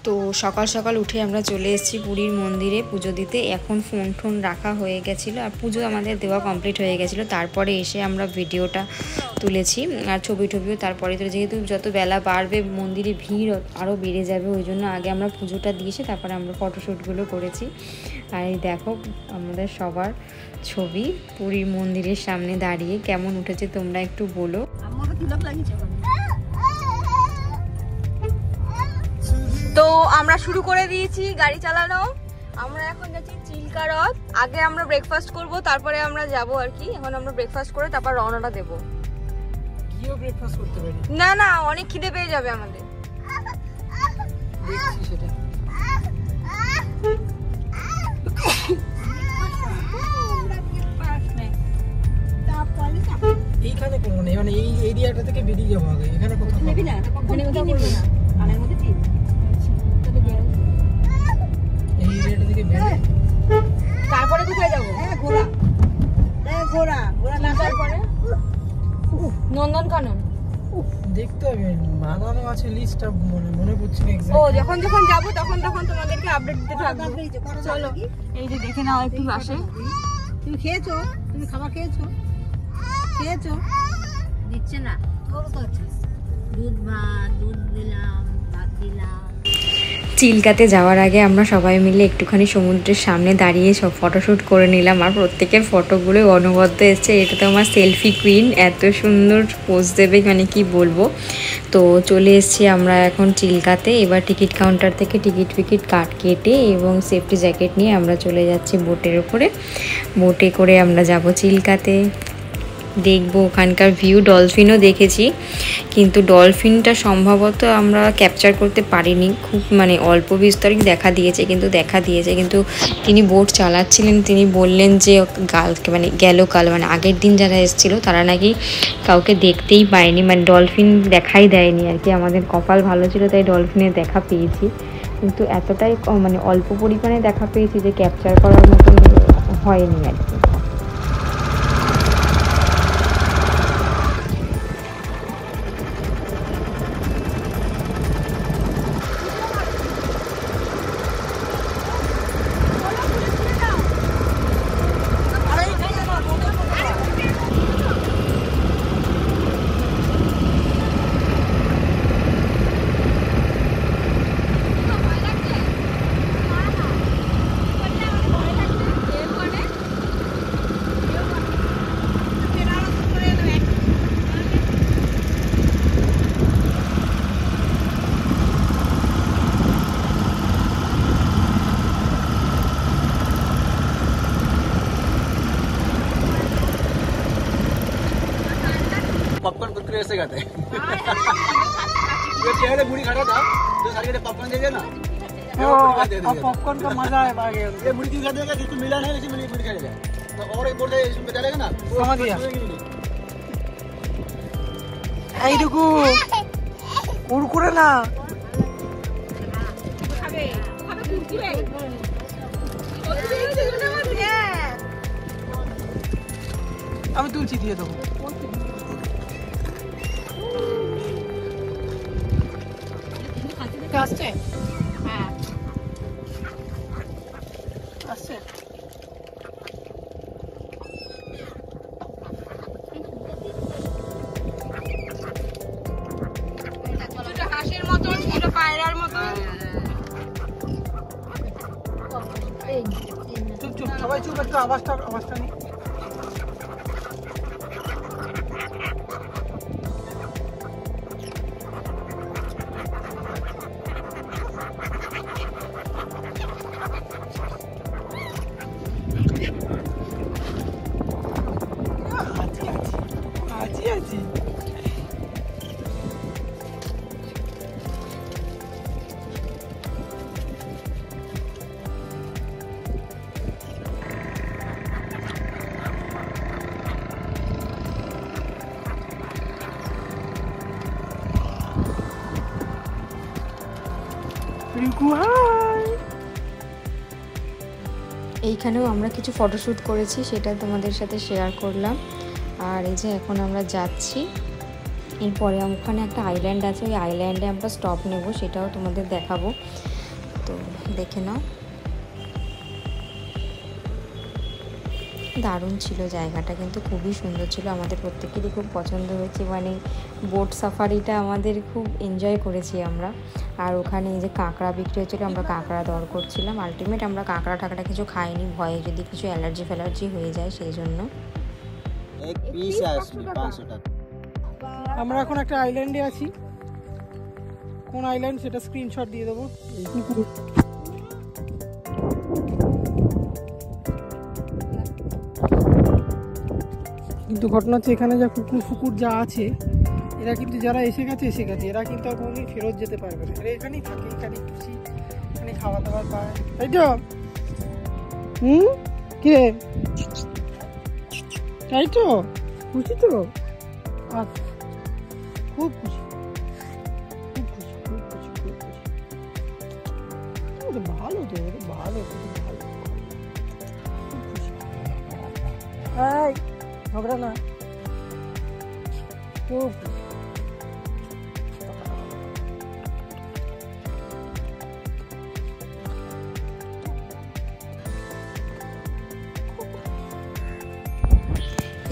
তো সকাল সকাল উঠে আমরা চলে এসেছি পুরীর মন্দিরে পুজো দিতে। এখন ফোন টোন রাখা হয়ে গেছিলো আর পুজো আমাদের দেওয়া কমপ্লিট হয়ে গেছিলো। তারপরে এসে আমরা ভিডিওটা তুলেছি আর ছবি টবিও তারপরে তুলে, যেহেতু যত বেলা বাড়বে মন্দিরে ভিড় আরও বেড়ে যাবে, ওই জন্য আগে আমরা পুজোটা দিয়েছি তারপরে আমরা ফটোশ্যুটগুলো করেছি। আর এই দেখো আমাদের সবার ছবি পুরীর মন্দিরের সামনে দাঁড়িয়ে। কেমন উঠেছে তোমরা একটু বলো। তো আমরা শুরু করে দিয়েছি গাড়ি চালানো। আমরা এখন যাচ্ছি চিল্কা হ্রদ। আগে আমরা ব্রেকফাস্ট করব, তারপরে আমরা যাব আর কি। এখন আমরা ব্রেকফাস্ট করে তারপর রওনাটা দেব। কিও ব্রেকফাস্ট করতে পারি না না, অনেক খিদে পেয়ে যাবে আমাদের। দেখছি সেটা। এইখানে করবো না, মানে এই এরিয়াটা থেকে বেরিয়ে যাবো আগে। এখানে কোথাও নেবি না, ওখানে কোথাও করবো না, কানের মধ্যে ঠিক। এই এরিয়াটা থেকে বেরিয়ে তারপরে কোথায় যাবো? ঘোড়া ঘোড়া ঘোড়া না তারপরে নন্দনকানন দেখতে হবে, বানানো আছে লিস্টটা, মনে পড়ছে না ও এক্স্যাক্ট। যখন যখন যাবো তখন তখন তোমাদেরকে আপডেট দিতে থাকবো। চলো এই যে দেখে নাও একটু পাশে। তুমি খেয়েছো? তুমি খাবার খেয়েছো? দিচ্ছে না, তোর তো আছে দুধ ভাত, দুধ দিলাম, ভাত দিলাম। চিল্কাতে যাওয়ার আগে আমরা সবাই মিলে একটুখানি সমুদ্রের সামনে দাঁড়িয়ে সব ফটোশ্যুট করে নিলাম। আর প্রত্যেকের ফটোগুলো অনবদ্য এসছে। এটা তো আমার সেলফি কুইন, এত সুন্দর পোজ দেবে মানে কি বলবো। তো চলে এসেছি আমরা এখন চিল্কাতে। এবার টিকিট কাউন্টার থেকে টিকিট কেটে এবং সেফটি জ্যাকেট নিয়ে আমরা চলে যাচ্ছি বোটের ওপরে। বোটে করে আমরা যাব চিল্কাতে, দেখবো ওখানকার ভিউ। ডলফিনও দেখেছি, কিন্তু ডলফিনটা সম্ভবত আমরা ক্যাপচার করতে পারিনি, খুব মানে অল্প বিস্তরই দেখা দিয়েছে। কিন্তু তিনি বোট চালাচ্ছিলেন, তিনি বললেন যে কাল মানে আগের দিন যারা এসেছিলো তারা নাকি কাউকে দেখতেই পায়নি, মানে ডলফিন দেখাই দেয়নি আর কি। আমাদের কপাল ভালো ছিল তাই ডলফিনের দেখা পেয়েছি, কিন্তু এতটাই মানে অল্প পরিমাণে দেখা পেয়েছি যে ক্যাপচার করার মতন হয়নি আর কি। पॉपकॉर्न कुरकुरे ऐसे खाते हैं। ये चेहरे बुढ़ी खड़ा था तो सारी पॉपकॉर्न दे देना। अब पॉपकॉर्न का मजा है आगे। ये बुढ़ी क्यों खा देगा? जिसको मिला नहीं उसी में बुढ़ी खाएगा। तो और एक बोलते इसमें बता देगा ना, समझ गया। এইটুকু কুরকুরে না, আমি তুলছি, দিয়ে দেবো। আসছে আসছে হাঁসের মতন, পায়রার মতন। চুপ সবাই চুপ, একটু আওয়াজটা নেই। আছি এইখানেও আমরা কিছু ফটোশ্যুট করেছি, সেটা তোমাদের সাথে শেয়ার করলাম। আর এই যে এখন আমরা যাচ্ছি, এরপরে ওখানে একটা আইল্যান্ড আছে, ওই আইল্যান্ডে আমরা স্টপ নেব, সেটাও তোমাদের দেখাবো, তো দেখে নাও। দারুণ ছিল জায়গাটা, কিন্তু খুবই সুন্দর ছিল, আমাদের প্রত্যেকেরই খুব পছন্দ হয়েছে। মানে বোট সাফারিটা আমাদের খুব এনজয় করেছি আমরা। আর ওখানে এই যে কাঁকড়া বিক্রি হচ্ছিলো, আমরা কাঁকড়া দর করছিলাম। আলটিমেট আমরা কাঁকড়া টাকড়া কিছু খাইনি, ভয়ে যদি কিছু অ্যালার্জি হয়ে যায় সেই জন্য। আমরা এখন একটা আইল্যান্ডে আছি। কোন আইল্যান্ড সেটা স্ক্রিনশট দিয়ে দেবো। কিন্তু ঘটনা হচ্ছে এখানে যা কুকুর যা আছে, এরা কিন্তু যারা এসে গেছে এরা কিন্তু আর কোনোদিন ফেরত যেতে পারবে না। এরা এখানেই থাকে, এখানে খুশি, এখানে খাওয়া দাওয়া পায়, তাই তো? কে তাই তো? খুশি তো? আচ্ছা, খুব খুশি, খুব খুশি, খুব খুশি, খুব খুশি। ভালো তো, ভালো, ভালো, খুব খুশি। এই ঝগড়া না, খুব খুশি।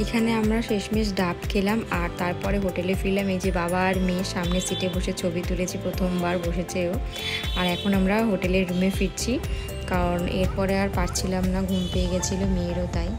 এখানে আমরা শেষমেশ ডাব খেলাম আর তারপরে হোটেলে ফিরলাম। এই যে বাবা আর মেয়ে সামনে সিটে বসে ছবি তুলেছি, প্রথমবার বসেছে ও। আর এখন আমরা হোটেলের রুমে ফিরছি, কারণ এরপরে আর পারছিলাম না, ঘুম পেয়ে গেছিলো মেয়েরও তাই।